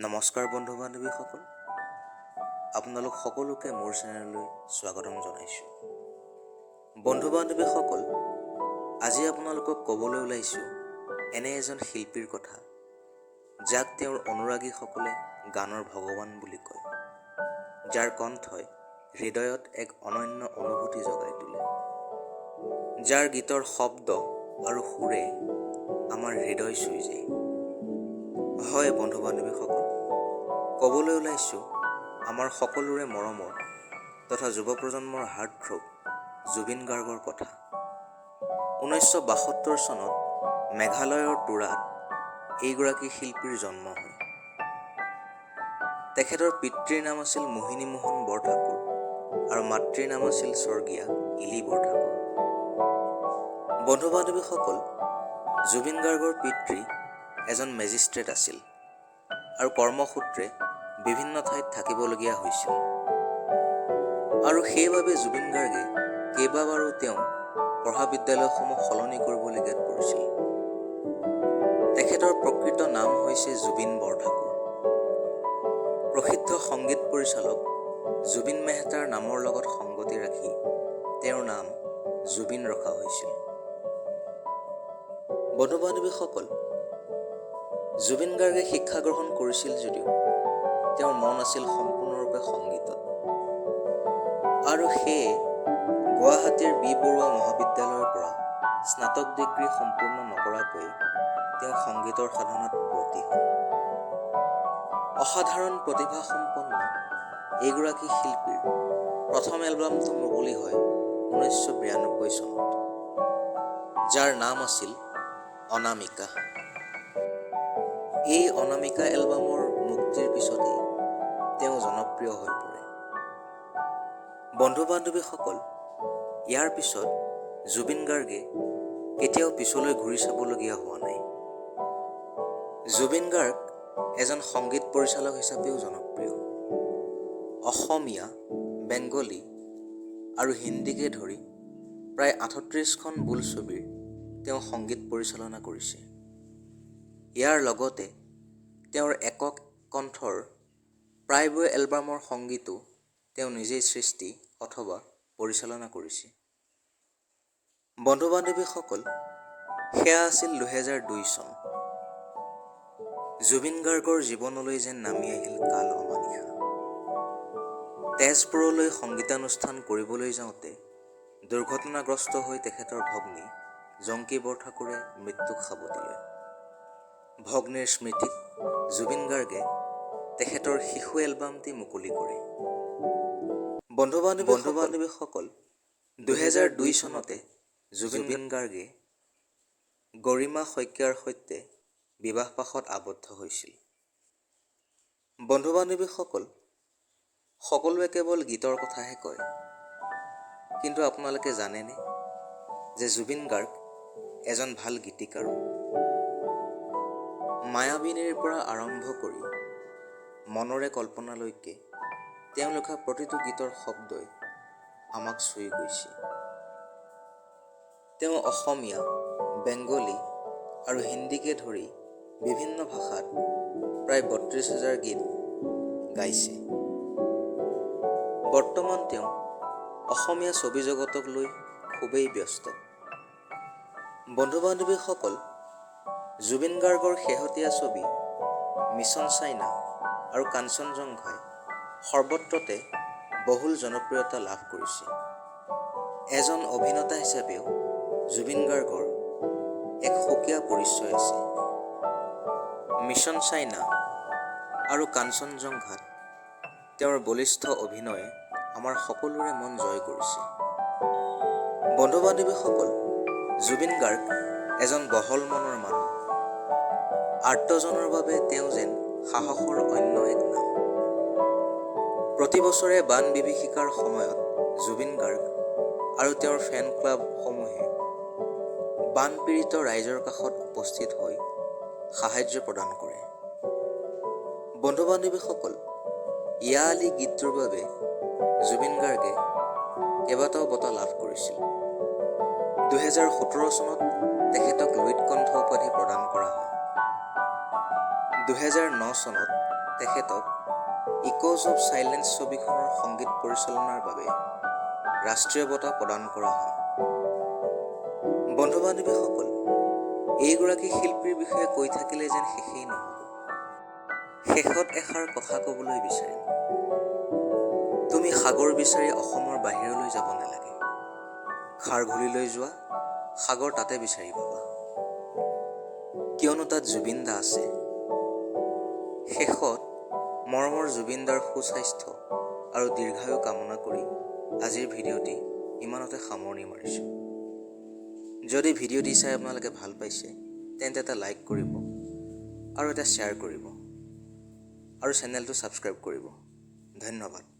নমস্কাৰ বন্ধু বান্ধৱীসকল, আপোনালোক সকলোকে মোৰ চেনেললৈ স্বাগতম জনাইছোঁ। বন্ধু বান্ধৱীসকল, আজি আপোনালোকক ক'বলৈ ওলাইছোঁ এনে এজন শিল্পীৰ কথা, যাক তেওঁৰ অনুৰাগীসকলে গানৰ ভগৱান বুলি কয়, যাৰ কণ্ঠই হৃদয়ত এক অনন্য অনুভূতি জগাই তোলে, যাৰ গীতৰ শব্দ আৰু সুৰে আমাৰ হৃদয় চুই যায়। হয় বন্ধু বান্ধৱীসকল, ক'বলৈ ওলাইছোঁ আমাৰ সকলোৰে মৰমৰ তথা যুৱ প্ৰজন্মৰ হাৰ্টথ্ৰব জুবিন গাৰ্গৰ কথা। 1972 চনত মেঘালয়ৰ তুৰাত এইগৰাকী শিল্পীৰ জন্ম হয়। তেখেতৰ পিতৃৰ নাম আছিল মোহিনী মোহন বৰঠাকুৰ আৰু মাতৃৰ নাম আছিল স্বৰ্গীয়া ইলি বৰঠাকুৰ। বন্ধু বান্ধৱীসকল, জুবিন গাৰ্গৰ পিতৃ এজন মেজিষ্ট্ৰেট আছিল আৰু কৰ্মসূত্ৰে বিভিন্ন ঠাইত থাকিবলগীয়া হৈছিল, আৰু সেইবাবে জুবিন গাৰ্গে কেইবাবাৰো তেওঁ পঢ়া বিদ্যালয়সমূহ সলনি কৰিবলগীয়াত পৰিছিল। তেখেতৰ প্ৰকৃত নাম হৈছে জুবিন বৰঠাকুৰ। প্ৰসিদ্ধ সংগীত পৰিচালক জুবিন মেহতাৰ নামৰ লগত সংগতি ৰাখি তেওঁৰ নাম জুবিন ৰখা হৈছিল। বন্ধু বান্ধৱীসকল, জুবিন গাৰ্গে শিক্ষা গ্ৰহণ কৰিছিল যদিও তেওঁৰ মন আছিল সম্পূৰ্ণৰূপে সংগীতত, আৰু সেয়ে গুৱাহাটীৰ বি বৰুৱা মহাবিদ্যালয়ৰ পৰা স্নাতক ডিগ্ৰী সম্পূৰ্ণ নকৰাকৈ তেওঁ সংগীতৰ সাধনাত ব্ৰতী হয়। অসাধাৰণ প্ৰতিভাসম্পন্ন এইগৰাকী শিল্পীৰ প্ৰথম এলবামটো মুকলি হয় 1992 চনত, যাৰ নাম আছিল অনামিকা। এই অনামিকা এলবামৰ মুক্তিৰ পিছতেই তেওঁ জনপ্ৰিয় হৈ পৰে। বন্ধু বান্ধৱীসকল, ইয়াৰ পিছত জুবিন গাৰ্গে কেতিয়াও পিছলৈ ঘূৰি চাবলগীয়া হোৱা নাই। জুবিন গাৰ্গ এজন সংগীত পৰিচালক হিচাপেও জনপ্ৰিয়। অসমীয়া, বেংগলী আৰু হিন্দীকে ধৰি প্ৰায় 38খন বোলছবিৰ তেওঁ সংগীত পৰিচালনা কৰিছে। ইয়াৰ লগতে তেওঁৰ একক কণ্ঠৰ প্ৰায়বোৰ এলবামৰ সংগীতো তেওঁ নিজেই সৃষ্টি অথবা পৰিচালনা কৰিছে। বন্ধু বান্ধৱীসকল, সেয়া আছিল 2002 চন। জুবিন গাৰ্গৰ জীৱনলৈ যেন নামি আহিল কাল অমানিশা। তেজপুৰলৈ সংগীতানুষ্ঠান কৰিবলৈ যাওঁতে দুৰ্ঘটনাগ্ৰস্ত হৈ তেখেতৰ ভগ্নী জংকী বৰঠাকুৰে মৃত্যুক সাৱটি লয়। ভগ্নীৰ স্মৃতিত জুবিন গাৰ্গে তেখেতৰ শিশু এলবামটি মুকলি কৰে। বন্ধু বান্ধৱীসকল, 2002 চনতে জুবিন গাৰ্গে গৰিমা শইকীয়াৰ সৈতে বিবাহপাশত আবদ্ধ হৈছিল। বন্ধু বান্ধৱীসকল, সকলোৱে কেৱল গীতৰ কথাহে কয়, কিন্তু আপোনালোকে জানেনে যে জুবিন গাৰ্গ এজন ভাল গীতিকাৰো। মায়াবিনীৰ পৰা আৰম্ভ কৰি মনৰে কল্পনালৈকে তেওঁ লিখা প্ৰতিটো গীতৰ শব্দই আমাক চুই গৈছে। তেওঁ অসমীয়া, বেংগলী আৰু হিন্দীকে ধৰি বিভিন্ন ভাষাত প্ৰায় 32,000 গীত গাইছে। বৰ্তমান তেওঁ অসমীয়া ছবি জগতক লৈ খুবেই ব্যস্ত। বন্ধু বান্ধৱীসকল, জুবিন গাৰ্গৰ শেহতীয়া ছবি মিছন চাইনা আৰু কাঞ্চনজংঘাই সৰ্বত্ৰতে বহুল জনপ্ৰিয়তা লাভ কৰিছে। এজন অভিনেতা হিচাপেও জুবিন গাৰ্গৰ এক সুকীয়া পৰিচয় আছে। মিছন চাইনা আৰু কাঞ্চনজংঘাত তেওঁৰ বলিষ্ঠ অভিনয়ে আমাৰ সকলোৰে মন জয় কৰিছে। বন্ধু বান্ধৱীসকল, জুবিন গাৰ্গ এজন বহল মনৰ মানুহ। আৰ্তজনৰ বাবে তেওঁ যেন সাহসৰ অন্য এক নাম। প্ৰতি বছৰে বান বিভীষিকাৰ সময়ত জুবিন গাৰ্গ আৰু তেওঁৰ ফেন ক্লাবসমূহে বানপীড়িত ৰাইজৰ কাষত উপস্থিত হৈ সাহায্য প্ৰদান কৰে। বন্ধু বান্ধৱীসকল, ইয়া আলি গীতটোৰ বাবে জুবিন গাৰ্গে কেইবাটাও বঁটা লাভ কৰিছিল। 2017 চনত তেখেতক লুইত কণ্ঠ উপাধি প্ৰদান কৰা হয়। 2009 চনত তেখেতক ইক'জ অৱ চাইলেন্স ছবিখনৰ সংগীত পৰিচালনাৰ বাবে ৰাষ্ট্ৰীয় বঁটা প্ৰদান কৰা হয়। বন্ধু বান্ধৱীসকল, এইগৰাকী শিল্পীৰ বিষয়ে কৈ থাকিলে যেন শেষেই নহ'ব। শেষত এষাৰ কথা ক'বলৈ বিচাৰিম। তুমি সাগৰ বিচাৰি অসমৰ বাহিৰলৈ যাব নালাগে। খাৰঘুলিলৈ যোৱা, সাগৰ তাতে বিচাৰি পাবা। কিয়নো তাত জুবিন দা আছে। শেষত মৰমৰ জুবিন দাৰ সুস্বাস্থ্য আৰু দীৰ্ঘায়ু কামনা কৰি আজিৰ ভিডিঅ'টি ইমানতে সামৰণি মাৰিছোঁ। যদি ভিডিঅ'টি চাই আপোনালোকে ভাল পাইছে তেন্তে এটা লাইক কৰিব আৰু এটা শ্বেয়াৰ কৰিব আৰু চেনেলটো ছাবস্ক্ৰাইব কৰিব। ধন্যবাদ।